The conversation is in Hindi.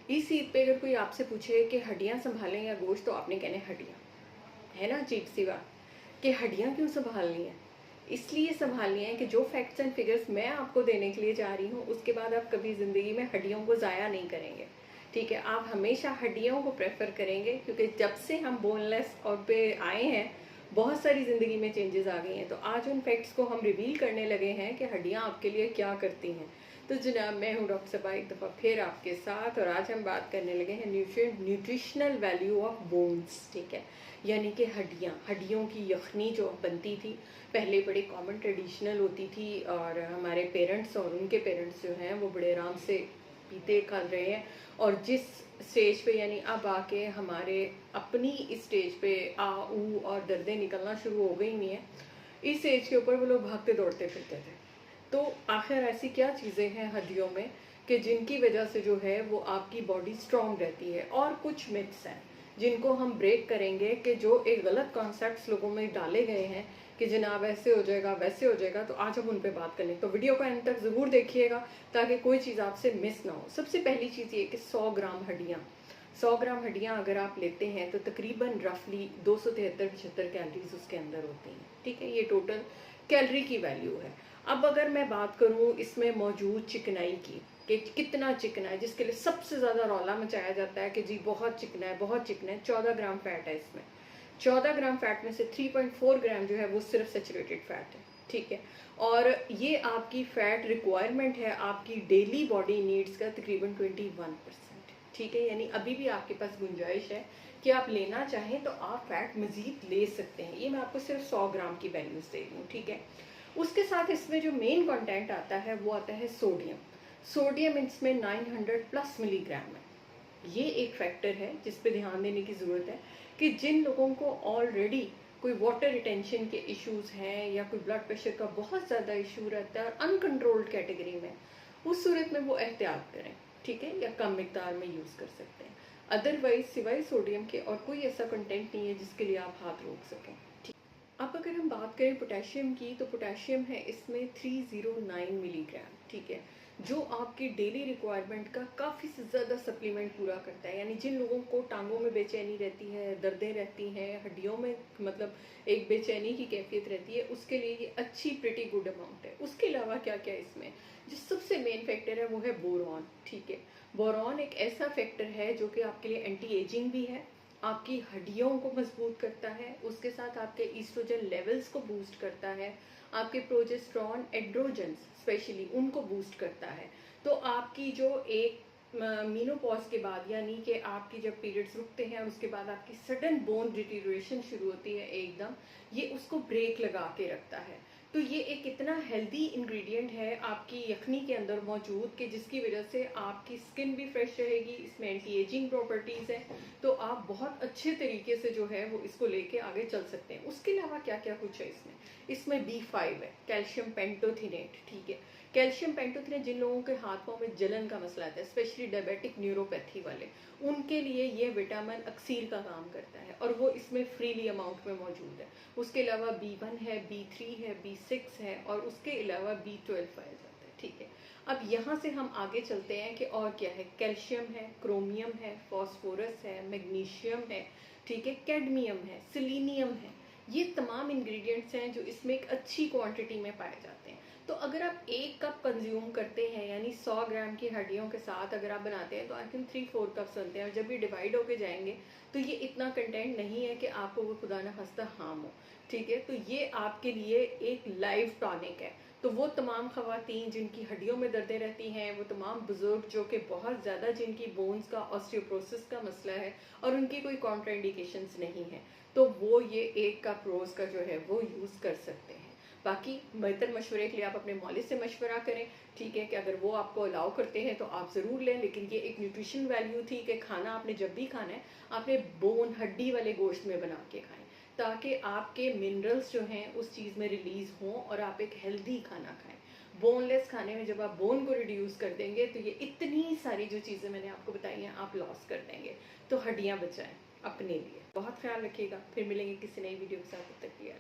इस ईद पे अगर कोई आपसे पूछे कि हड्डियाँ संभालें या गोश्त, तो आपने कहना है हड्डियाँ। है ना अजीब सी बात कि हड्डियाँ क्यों संभालनी है? इसलिए संभालनी है कि जो फैक्ट्स एंड फिगर्स मैं आपको देने के लिए जा रही हूँ, उसके बाद आप कभी ज़िंदगी में हड्डियों को ज़ाया नहीं करेंगे। ठीक है? आप हमेशा हड्डियों को प्रेफ़र करेंगे, क्योंकि जब से हम बोनलेस और पे आए हैं, बहुत सारी ज़िंदगी में चेंजेस आ गई हैं। तो आज उन फैक्ट्स को हम रिवील करने लगे हैं कि हड्डियाँ आपके लिए क्या करती हैं। तो जनाब, मैं हूँ डॉक्टर सबा, एक दफ़ा फिर आपके साथ, और आज हम बात करने लगे हैं न्यूट्रिशनल वैल्यू ऑफ बोन्स। ठीक है? यानी कि हड्डियों की यखनी जो बनती थी, पहले बड़े कॉमन ट्रेडिशनल होती थी, और हमारे पेरेंट्स और उनके पेरेंट्स जो हैं वो बड़े आराम से पीते खा रहे हैं। और जिस स्टेज पे, यानी अब आके हमारे अपनी इस स्टेज पे आ ऊ और दर्दें निकलना शुरू हो गई हुई हैं, इस एज के ऊपर वो लोग भागते दौड़ते फिरते थे। तो आखिर ऐसी क्या चीज़ें हैं हड्डियों में कि जिनकी वजह से जो है वो आपकी बॉडी स्ट्रांग रहती है, और कुछ मिथ्स हैं जिनको हम ब्रेक करेंगे, कि जो एक गलत कॉन्सेप्ट्स लोगों में डाले गए हैं कि जनाब ऐसे हो जाएगा वैसे हो जाएगा। तो आज हम उन पे बात करें, तो वीडियो को एंड तक ज़रूर देखिएगा ताकि कोई चीज़ आपसे मिस ना हो। सबसे पहली चीज़ ये कि 100 ग्राम हड्डियाँ, 100 ग्राम हड्डियाँ अगर आप लेते हैं तो तकरीबन रफली 273-75 कैलोरीज उसके अंदर होती हैं। ठीक है? ये टोटल कैलोरी की वैल्यू है। अब अगर मैं बात करूँ इसमें मौजूद चिकनाई की, कि कितना चिकना है, जिसके लिए सबसे ज़्यादा रौला मचाया जाता है कि जी बहुत चिकना है, बहुत चिकना है। 14 ग्राम फैट है इसमें। 14 ग्राम फैट में से 3.4 ग्राम जो है वो सिर्फ सेचुरेटेड फैट है। ठीक है? और ये आपकी फैट रिक्वायरमेंट है आपकी डेली बॉडी नीड्स का तकरीबन 21%। ठीक है? यानी अभी भी आपके पास गुंजाइश है कि आप लेना चाहें तो आप फैट मज़ीद ले सकते हैं। ये मैं आपको सिर्फ 100 ग्राम की वैल्यूज़ दे रही हूँ। ठीक है? उसके साथ इसमें जो मेन कंटेंट आता है वो आता है सोडियम। सोडियम इसमें 900 प्लस मिलीग्राम है। ये एक फैक्टर है जिस पे ध्यान देने की ज़रूरत है कि जिन लोगों को ऑलरेडी कोई वाटर रिटेंशन के इश्यूज हैं, या कोई ब्लड प्रेशर का बहुत ज़्यादा इशू रहता है और अनकंट्रोल्ड कैटेगरी में, उस सूरत में वो एहतियात करें। ठीक है? या कम मिकदार में यूज़ कर सकते हैं। अदरवाइज सिवाय सोडियम के और कोई ऐसा कंटेंट नहीं है जिसके लिए आप हाथ रोक सकें। अब अगर हम बात करें पोटेशियम की, तो पोटेशियम है इसमें 309 मिलीग्राम। ठीक है? जो आपकी डेली रिक्वायरमेंट का काफ़ी से ज़्यादा सप्लीमेंट पूरा करता है। यानी जिन लोगों को टांगों में बेचैनी रहती है, दर्दें रहती हैं, हड्डियों में मतलब एक बेचैनी की कैफियत रहती है, उसके लिए ये अच्छी प्रिटी गुड अमाउंट है। उसके अलावा क्या क्या इसमें जो सबसे मेन फैक्टर है वो है बोरॉन। ठीक है? बोरॉन एक ऐसा फैक्टर है जो कि आपके लिए एंटी एजिंग भी है, आपकी हड्डियों को मजबूत करता है, उसके साथ आपके ईस्ट्रोजन लेवल्स को बूस्ट करता है, आपके प्रोजेस्टेरॉन एड्रोजन्स स्पेशली उनको बूस्ट करता है। तो आपकी जो एक मीनोपॉज के बाद, यानी कि आपकी जब पीरियड्स रुकते हैं और उसके बाद आपकी सडन बोन डिटीरियोरेशन शुरू होती है एकदम, ये उसको ब्रेक लगा के रखता है। तो ये एक इतना हेल्दी इंग्रेडिएंट है आपकी यखनी के अंदर मौजूद, कि जिसकी वजह से आपकी स्किन भी फ्रेश रहेगी, इसमें एंटी एजिंग प्रॉपर्टीज़ हैं। तो आप बहुत अच्छे तरीके से जो है वो इसको लेके आगे चल सकते हैं। उसके अलावा क्या क्या कुछ है इसमें, इसमें B5 है, कैल्शियम पेंटोथिनेट। ठीक है? कैल्शियम पेंटोथिनेट जिन लोगों के हाथ पाँव में जलन का मसला आता है, स्पेशली डायबिटिक न्यूरोपैथी वाले, उनके लिए ये विटामिन अक्सीर का काम करता है, और वो इसमें फ्रीली अमाउंट में मौजूद है। उसके अलावा B1 है, B3 है, B6 है, और उसके अलावा B12 पाया जाता है। ठीक है? अब यहाँ से हम आगे चलते हैं कि और क्या है। कैल्शियम है, क्रोमियम है, फॉस्फोरस है, मैग्नीशियम है, ठीक है, कैडमियम है, सिलीनियम है। ये तमाम इंग्रेडिएंट्स हैं जो इसमें एक अच्छी क्वांटिटी में पाए जाते हैं। तो अगर आप 1 कप कंज्यूम करते हैं, यानी 100 ग्राम की हड्डियों के साथ अगर आप बनाते हैं, तो आई थिंक 3-4 कप्स बनते हैं, और जब भी डिवाइड होके जाएंगे तो ये इतना कंटेंट नहीं है कि आपको वो खुदा न खास्ता हार्म हो। ठीक है? तो ये आपके लिए एक लाइव टॉनिक है। तो वो तमाम ख़वातीन जिनकी हड्डियों में दर्दें रहती हैं, वो तमाम बुज़ुर्ग जो कि बहुत ज़्यादा जिनकी बोन्स का ऑस्टियोपोरोसिस का मसला है और उनकी कोई कॉन्ट्राइंडिकेशंस नहीं है, तो वो ये 1 कप रोज़ का जो है वो यूज़ कर सकते हैं। बाकी बेहतर मशवरे के लिए आप अपने मौलिद से मशवरा करें। ठीक है? कि अगर वो आपको अलाउ करते हैं तो आप ज़रूर लें, लेकिन ये एक न्यूट्रिशन वैल्यू थी कि खाना आपने जब भी खाना है, आपने बोन हड्डी वाले गोश्त में बना के खाएँ, ताकि आपके मिनरल्स जो हैं उस चीज़ में रिलीज़ हों और आप एक हेल्दी खाना खाएं। बोनलेस खाने में जब आप बोन को रिड्यूस कर देंगे, तो ये इतनी सारी जो चीज़ें मैंने आपको बताई हैं आप लॉस कर देंगे। तो हड्डियाँ बचाएं अपने लिए। बहुत ख्याल रखिएगा। फिर मिलेंगे किसी नई वीडियो के साथ। तब तक के लिए।